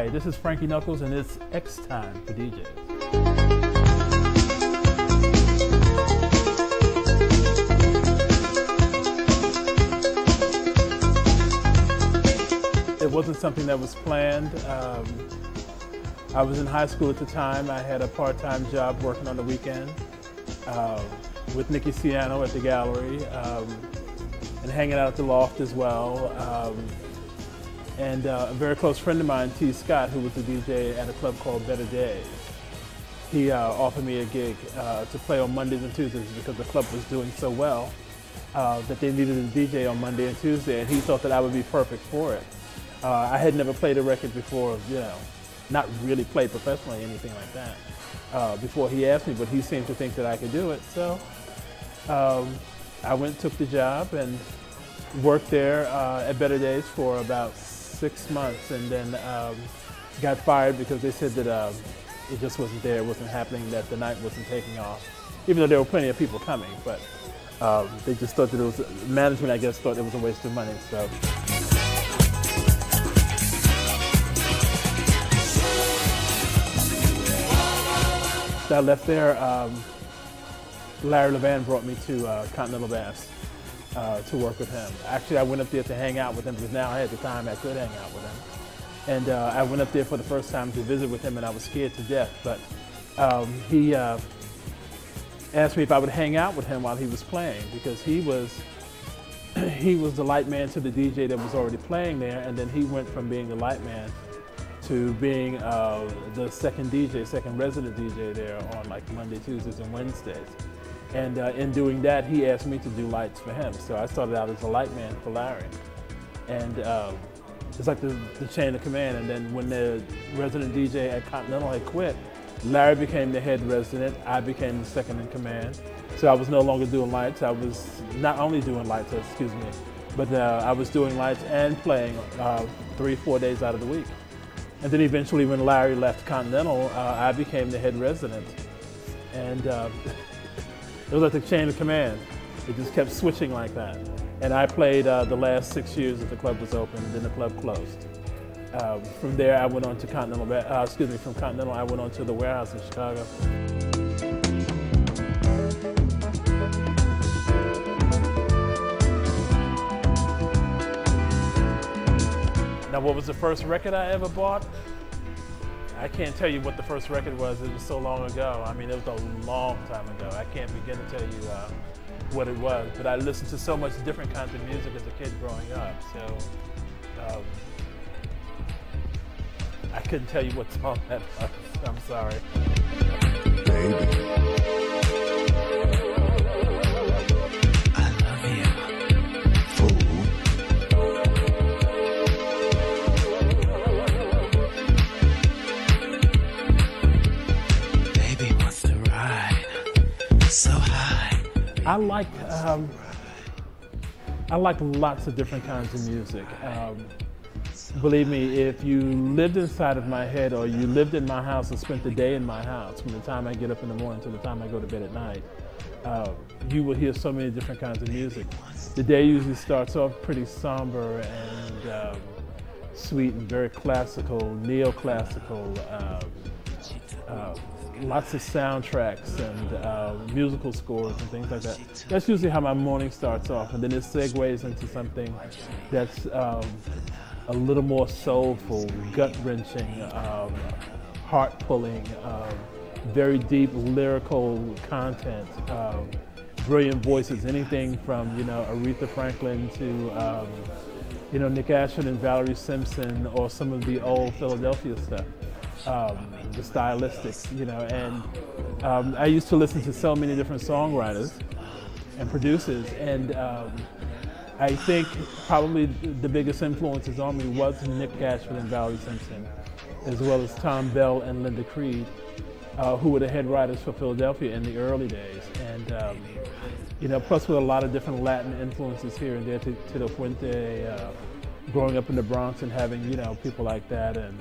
Hi, this is Frankie Knuckles, and it's Xtime for DJs. It wasn't something that was planned. I was in high school at the time. I had a part-time job working on the weekend with Nicky Ciano at the gallery and hanging out at the loft as well. And a very close friend of mine, T. Scott, who was the DJ at a club called Better Days, he offered me a gig to play on Mondays and Tuesdays because the club was doing so well that they needed a DJ on Monday and Tuesday, and he thought that I would be perfect for it. I had never played a record before, you know, not really played professionally, anything like that, before he asked me, but he seemed to think that I could do it. So I went and took the job and worked there at Better Days for about 6 months, and then got fired because they said that it just wasn't there, it wasn't happening, that the night wasn't taking off, even though there were plenty of people coming, but they just thought that it was, management I guess thought it was a waste of money. So. I left there, Larry Levan brought me to Continental Bass to work with him. Actually, I went up there to hang out with him because now I had the time I could hang out with him. And I went up there for the first time to visit with him, and I was scared to death. But he asked me if I would hang out with him while he was playing, because he was the light man to the DJ that was already playing there, and then he went from being the light man to being the second resident DJ there on like Monday, Tuesdays, and Wednesdays. And in doing that, he asked me to do lights for him. So I started out as a light man for Larry. And it's like the chain of command. And then when the resident DJ at Continental had quit, Larry became the head resident, I became the second in command. So I was no longer doing lights. I was not only doing lights, excuse me, but I was doing lights and playing 3-4 days out of the week. And then eventually when Larry left Continental, I became the head resident. And it was like the chain of command. It just kept switching like that. And I played the last 6 years that the club was open, and then the club closed. From there, I went on to Continental, from Continental, I went on to the Warehouse in Chicago. Now, what was the first record I ever bought? I can't tell you what the first record was. It was so long ago. I mean, it was a long time ago. I can't begin to tell you what it was. But I listened to so much different kinds of music as a kid growing up. So I couldn't tell you what song that was. I'm sorry. Baby. I like lots of different kinds of music. Believe me, if you lived inside of my head, or you lived in my house and spent the day in my house, from the time I get up in the morning to the time I go to bed at night, you will hear so many different kinds of music. The day usually starts off pretty somber and sweet and very classical, neoclassical, lots of soundtracks and musical scores and things like that. That's usually how my morning starts off, and then it segues into something that's a little more soulful, gut-wrenching, heart-pulling, very deep lyrical content, brilliant voices, anything from, you know, Aretha Franklin to, you know, Nick Ashford and Valerie Simpson, or some of the old Philadelphia stuff. The stylistics, you know, and I used to listen to so many different songwriters and producers, and I think probably the biggest influences on me was Nick Ashford and Valerie Simpson, as well as Tom Bell and Linda Creed, who were the head writers for Philadelphia in the early days. And you know, plus with a lot of different Latin influences here and there, Tito Puente, growing up in the Bronx and having, you know, people like that, and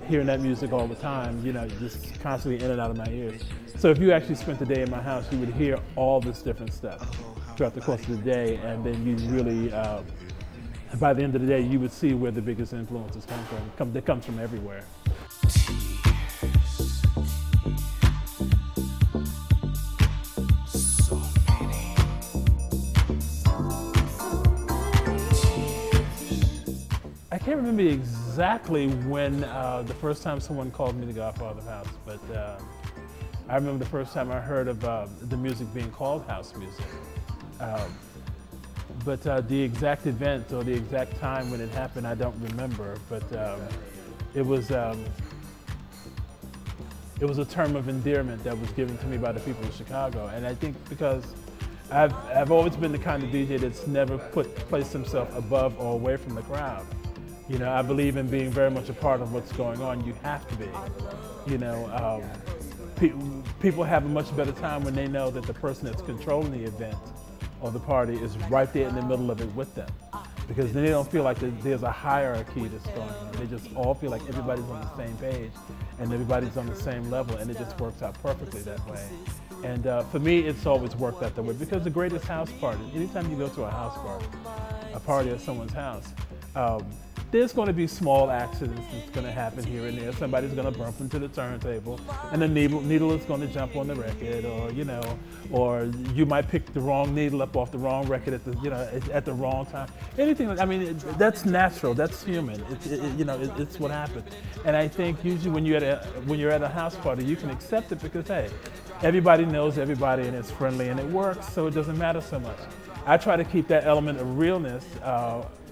hearing that music all the time, you know, just constantly in and out of my ears. So if you actually spent the day in my house, you would hear all this different stuff throughout the course of the day, and then you really by the end of the day, you would see where the biggest influences come from. They come from everywhere. I can't remember exactly when the first time someone called me the Godfather of House, but I remember the first time I heard of the music being called house music. But the exact event or the exact time when it happened, I don't remember. But it was a term of endearment that was given to me by the people of Chicago, and I think because I've always been the kind of DJ that's never placed himself above or away from the crowd. You know, I believe in being very much a part of what's going on. You have to be. You know, people have a much better time when they know that the person that's controlling the event or the party is right there in the middle of it with them. Because then they don't feel like there's a hierarchy that's going on. They just all feel like everybody's on the same page and everybody's on the same level, and it just works out perfectly that way. And for me, it's always worked out that way, because the greatest house party, anytime you go to a house party, a party at someone's house, there's going to be small accidents that's going to happen here and there. Somebody's going to bump into the turntable, and the needle is going to jump on the record, or you know, or you might pick the wrong needle up off the wrong record at the wrong time. Anything. I mean, that's natural. That's human. It's what happens. And I think usually when you're at a house party, you can accept it because hey, everybody knows everybody and it's friendly and it works, so it doesn't matter so much. I try to keep that element of realness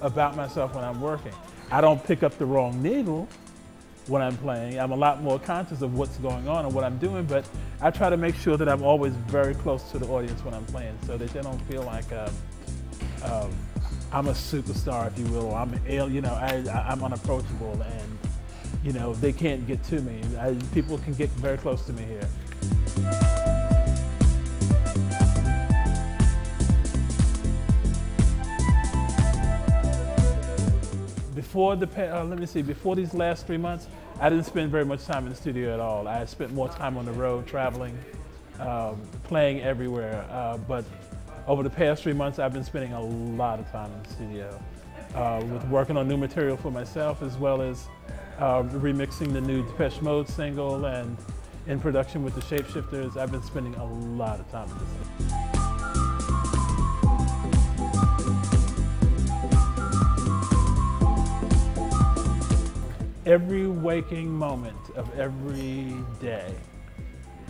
about myself when I'm working. I don't pick up the wrong needle when I'm playing. I'm a lot more conscious of what's going on and what I'm doing, but I try to make sure that I'm always very close to the audience when I'm playing, so that they don't feel like I'm a superstar, if you will, or I'm unapproachable, and you know, they can't get to me. People can get very close to me here. Before these last 3 months, I didn't spend very much time in the studio at all. I spent more time on the road, traveling, playing everywhere. But over the past 3 months, I've been spending a lot of time in the studio, with working on new material for myself, as well as remixing the new Depeche Mode single, and in production with the Shapeshifters. I've been spending a lot of time in the studio. Every waking moment of every day,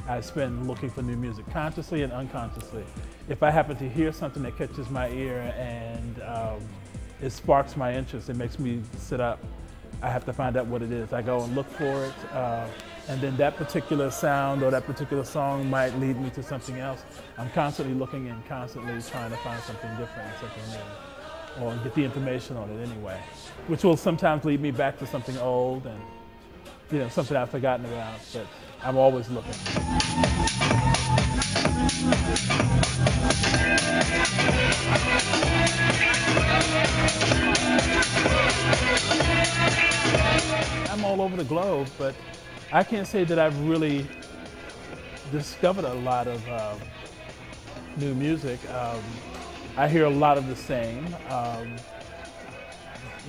I spend looking for new music, consciously and unconsciously. If I happen to hear something that catches my ear and it sparks my interest, it makes me sit up, I have to find out what it is. I go and look for it, and then that particular sound or that particular song might lead me to something else. I'm constantly looking and constantly trying to find something different, something new, or get the information on it anyway, which will sometimes lead me back to something old and, you know, something I've forgotten about, but I'm always looking. I'm all over the globe, but I can't say that I've really discovered a lot of new music. I hear a lot of the same.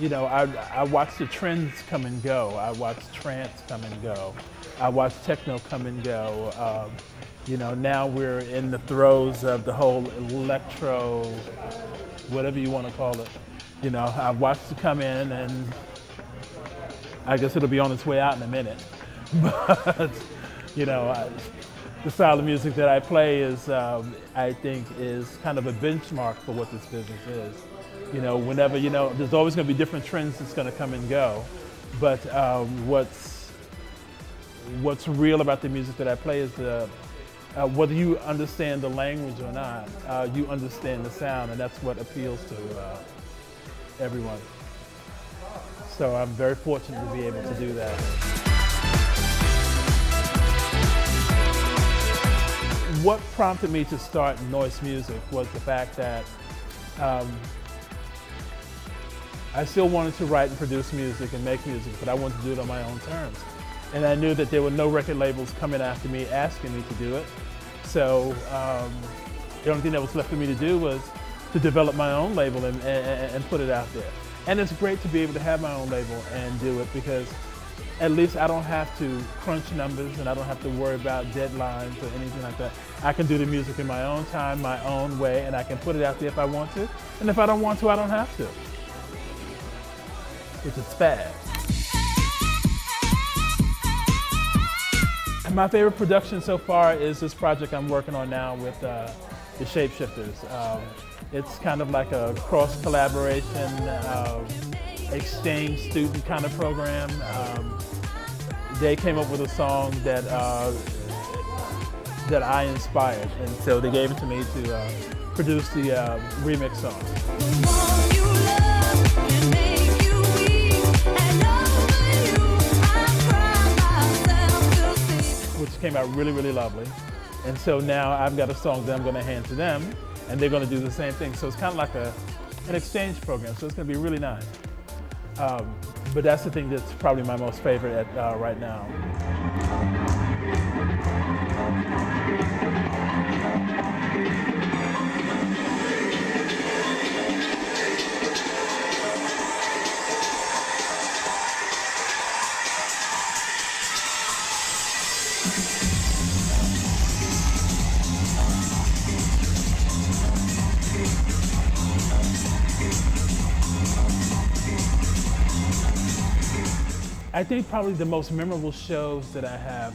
You know, I watch the trends come and go. I watch trance come and go. I watch techno come and go. You know, now we're in the throes of the whole electro, whatever you want to call it. You know, I've watched it come in, and I guess it'll be on its way out in a minute. But, you know, the style of music that I play is, I think, is kind of a benchmark for what this business is. You know, whenever, you know, there's always going to be different trends that's going to come and go. But what's real about the music that I play is whether you understand the language or not, you understand the sound, and that's what appeals to everyone. So I'm very fortunate to be able to do that. What prompted me to start Noise Music was the fact that I still wanted to write and produce music and make music, but I wanted to do it on my own terms. And I knew that there were no record labels coming after me asking me to do it. So the only thing that was left for me to do was to develop my own label and put it out there. And it's great to be able to have my own label and do it because at least I don't have to crunch numbers and I don't have to worry about deadlines or anything like that. I can do the music in my own time, my own way, and I can put it out there if I want to. And if I don't want to, I don't have to. Which is bad. My favorite production so far is this project I'm working on now with the Shapeshifters. It's kind of like a cross collaboration, exchange student kind of program. They came up with a song that that I inspired, and so they gave it to me to produce the remix song. Which came out really, really lovely. And so now I've got a song that I'm going to hand to them, and they're going to do the same thing. So it's kind of like an exchange program, so it's going to be really nice. But that's the thing that's probably my most favorite right now. I think probably the most memorable shows that I have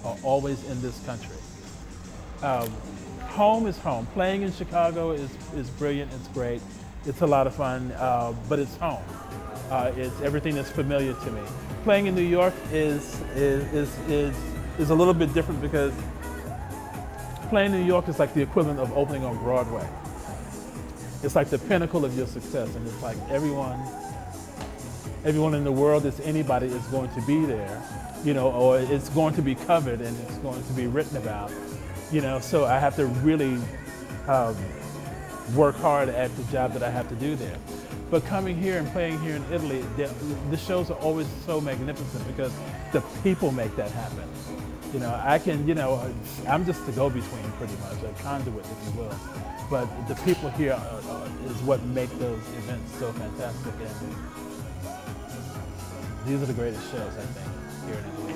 are always in this country. Home is home. Playing in Chicago is brilliant, it's great, it's a lot of fun, but it's home. It's everything that's familiar to me. Playing in New York is a little bit different because playing in New York is like the equivalent of opening on Broadway. It's like the pinnacle of your success, and it's like everyone in the world, is anybody is going to be there, you know, or it's going to be covered and it's going to be written about, you know, so I have to really work hard at the job that I have to do there. But coming here and playing here in Italy, the shows are always so magnificent because the people make that happen. You know, I can, you know, I'm just the go-between pretty much, a conduit, if you will. But the people here is what make those events so fantastic. And these are the greatest shows, I think, here in Italy.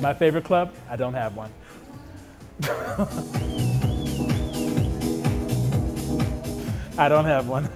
My favorite club? I don't have one. I don't have one.